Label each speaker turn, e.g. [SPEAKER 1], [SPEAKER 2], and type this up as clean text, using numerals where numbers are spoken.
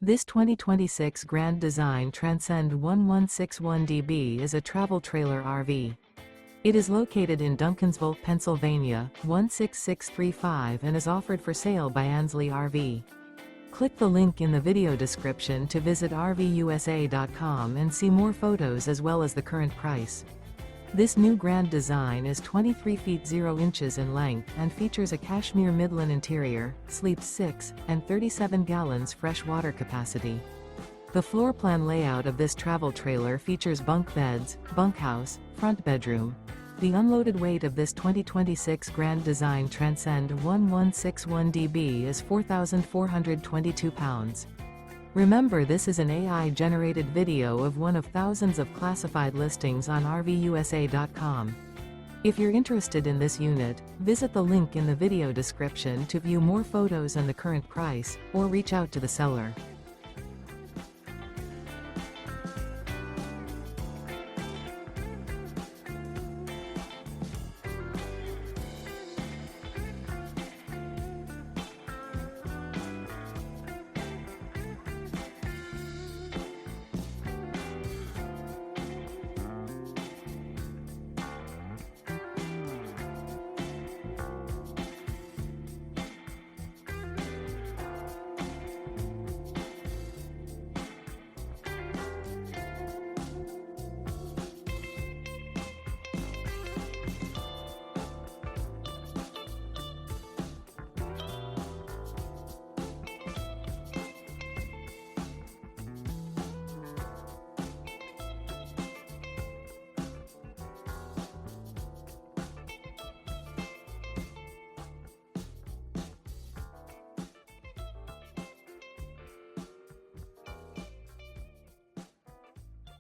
[SPEAKER 1] This 2026 Grand Design Transcend One 161DB is a travel trailer RV. It is located in Duncansville, Pennsylvania, 16635 and is offered for sale by Ansley RV. Click the link in the video description to visit RVUSA.com and see more photos as well as the current price. This new Grand Design is 23 feet 0 inches in length and features a Cashmere Midlin interior, sleeps 6, and 37 gallons fresh water capacity. The floor plan layout of this travel trailer features bunk beds, bunkhouse, front bedroom. The unloaded weight of this 2026 Grand Design Transcend One 161DB is 4,422 pounds. Remember, this is an AI-generated video of one of thousands of classified listings on RVUSA.com. If you're interested in this unit, visit the link in the video description to view more photos and the current price, or reach out to the seller.